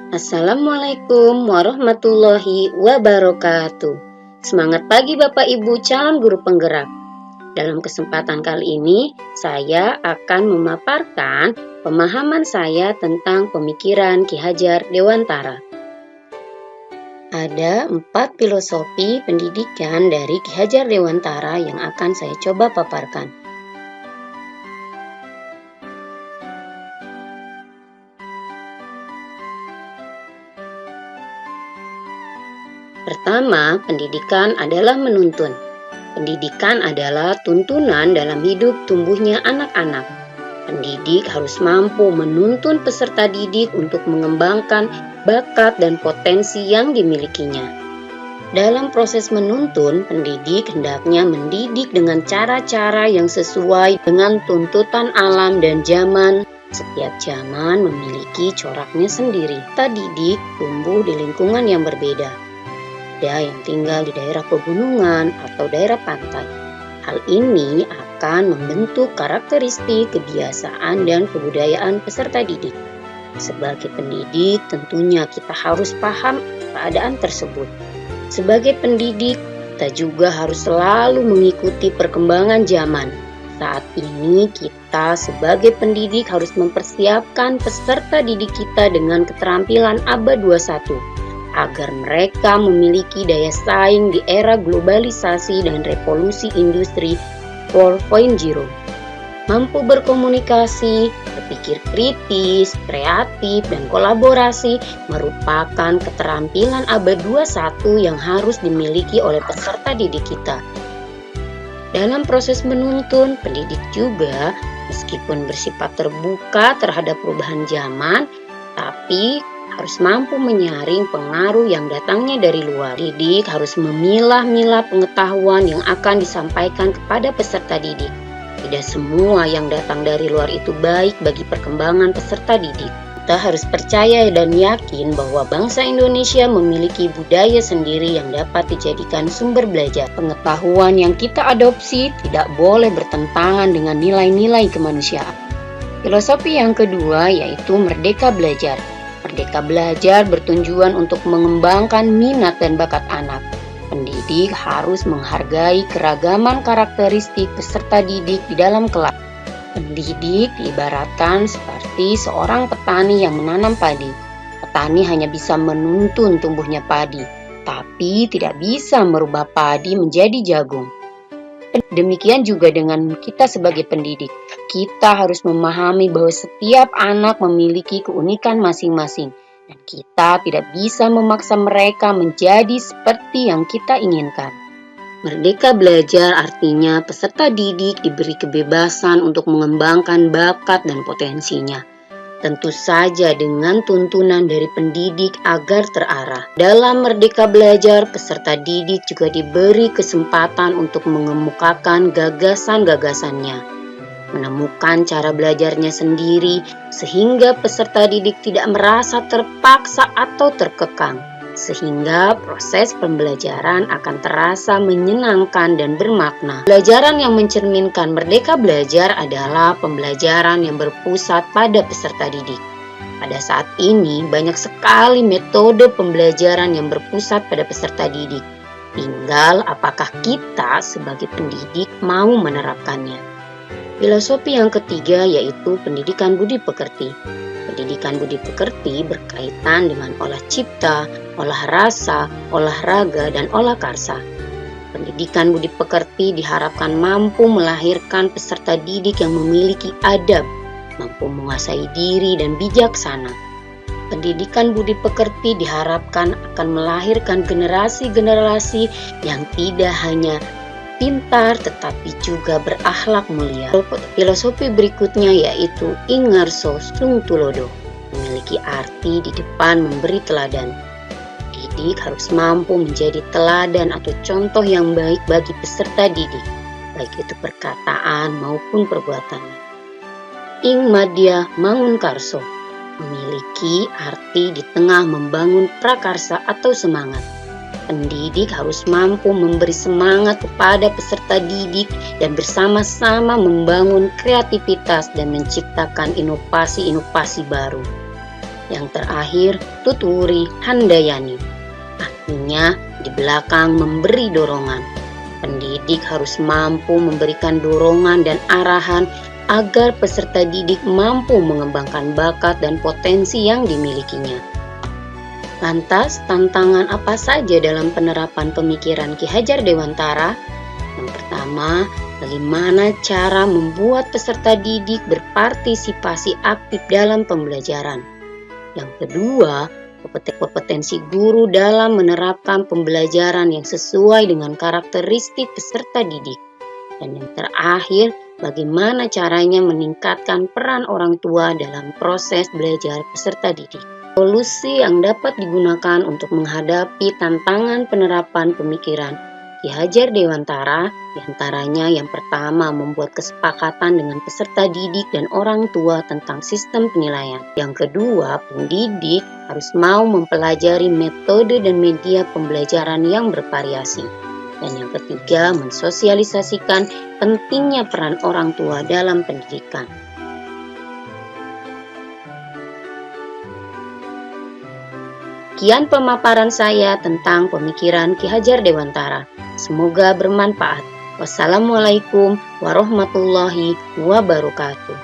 Assalamualaikum warahmatullahi wabarakatuh. Semangat pagi Bapak Ibu calon guru penggerak. Dalam kesempatan kali ini, saya akan memaparkan pemahaman saya tentang pemikiran Ki Hajar Dewantara. Ada 4 filosofi pendidikan dari Ki Hajar Dewantara yang akan saya coba paparkan. Pertama, pendidikan adalah menuntun. Pendidikan adalah tuntunan dalam hidup tumbuhnya anak-anak. Pendidik harus mampu menuntun peserta didik untuk mengembangkan bakat dan potensi yang dimilikinya. Dalam proses menuntun, pendidik hendaknya mendidik dengan cara-cara yang sesuai dengan tuntutan alam dan zaman. Setiap zaman memiliki coraknya sendiri. Peserta didik tumbuh di lingkungan yang berbeda. Ada yang tinggal di daerah pegunungan atau daerah pantai. Hal ini akan membentuk karakteristik, kebiasaan, dan kebudayaan peserta didik. Sebagai pendidik, tentunya kita harus paham keadaan tersebut. Sebagai pendidik, kita juga harus selalu mengikuti perkembangan zaman. Saat ini kita sebagai pendidik harus mempersiapkan peserta didik kita dengan keterampilan abad 21. Agar mereka memiliki daya saing di era globalisasi dan revolusi industri 4.0. Mampu berkomunikasi, berpikir kritis, kreatif, dan kolaborasi merupakan keterampilan abad 21 yang harus dimiliki oleh peserta didik kita. Dalam proses menuntun, pendidik juga meskipun bersifat terbuka terhadap perubahan zaman, tapi harus mampu menyaring pengaruh yang datangnya dari luar. Didik harus memilah-milah pengetahuan yang akan disampaikan kepada peserta didik. Tidak semua yang datang dari luar itu baik bagi perkembangan peserta didik. Kita harus percaya dan yakin bahwa bangsa Indonesia memiliki budaya sendiri yang dapat dijadikan sumber belajar. Pengetahuan yang kita adopsi tidak boleh bertentangan dengan nilai-nilai kemanusiaan. Filosofi yang kedua yaitu merdeka belajar. Merdeka belajar bertujuan untuk mengembangkan minat dan bakat anak. Pendidik harus menghargai keragaman karakteristik peserta didik di dalam kelas. Pendidik diibaratkan seperti seorang petani yang menanam padi. Petani hanya bisa menuntun tumbuhnya padi, tapi tidak bisa merubah padi menjadi jagung. Demikian juga dengan kita sebagai pendidik. Kita harus memahami bahwa setiap anak memiliki keunikan masing-masing dan kita tidak bisa memaksa mereka menjadi seperti yang kita inginkan. Merdeka belajar artinya peserta didik diberi kebebasan untuk mengembangkan bakat dan potensinya. Tentu saja dengan tuntunan dari pendidik agar terarah. Dalam merdeka belajar, peserta didik juga diberi kesempatan untuk mengemukakan gagasan-gagasannya, menemukan cara belajarnya sendiri, sehingga peserta didik tidak merasa terpaksa atau terkekang, sehingga proses pembelajaran akan terasa menyenangkan dan bermakna. Pembelajaran yang mencerminkan merdeka belajar adalah pembelajaran yang berpusat pada peserta didik. Pada saat ini, banyak sekali metode pembelajaran yang berpusat pada peserta didik. Tinggal apakah kita sebagai pendidik mau menerapkannya. Filosofi yang ketiga yaitu pendidikan budi pekerti. Pendidikan budi pekerti berkaitan dengan olah cipta, olah rasa, olahraga, dan olah karsa. Pendidikan budi pekerti diharapkan mampu melahirkan peserta didik yang memiliki adab, mampu menguasai diri dan bijaksana. Pendidikan budi pekerti diharapkan akan melahirkan generasi-generasi yang tidak hanya pintar tetapi juga berakhlak mulia. Filosofi berikutnya yaitu Ingarso Sung Tulodo, memiliki arti di depan memberi teladan. Didik harus mampu menjadi teladan atau contoh yang baik bagi peserta didik, baik itu perkataan maupun perbuatan. Ing Madya Mangun Karso, memiliki arti di tengah membangun prakarsa atau semangat. Pendidik harus mampu memberi semangat kepada peserta didik dan bersama-sama membangun kreativitas dan menciptakan inovasi-inovasi baru. Yang terakhir, Tuturi Handayani. Artinya, di belakang memberi dorongan. Pendidik harus mampu memberikan dorongan dan arahan agar peserta didik mampu mengembangkan bakat dan potensi yang dimilikinya. Lantas, tantangan apa saja dalam penerapan pemikiran Ki Hajar Dewantara? Yang pertama, bagaimana cara membuat peserta didik berpartisipasi aktif dalam pembelajaran. Yang kedua, kompetensi guru dalam menerapkan pembelajaran yang sesuai dengan karakteristik peserta didik. Dan yang terakhir, bagaimana caranya meningkatkan peran orang tua dalam proses belajar peserta didik. Solusi yang dapat digunakan untuk menghadapi tantangan penerapan pemikiran Ki Hajar Dewantara, diantaranya yang pertama membuat kesepakatan dengan peserta didik dan orang tua tentang sistem penilaian. Yang kedua, pendidik harus mau mempelajari metode dan media pembelajaran yang bervariasi. Dan yang ketiga, mensosialisasikan pentingnya peran orang tua dalam pendidikan. Sekian pemaparan saya tentang pemikiran Ki Hajar Dewantara. Semoga bermanfaat. Wassalamualaikum warahmatullahi wabarakatuh.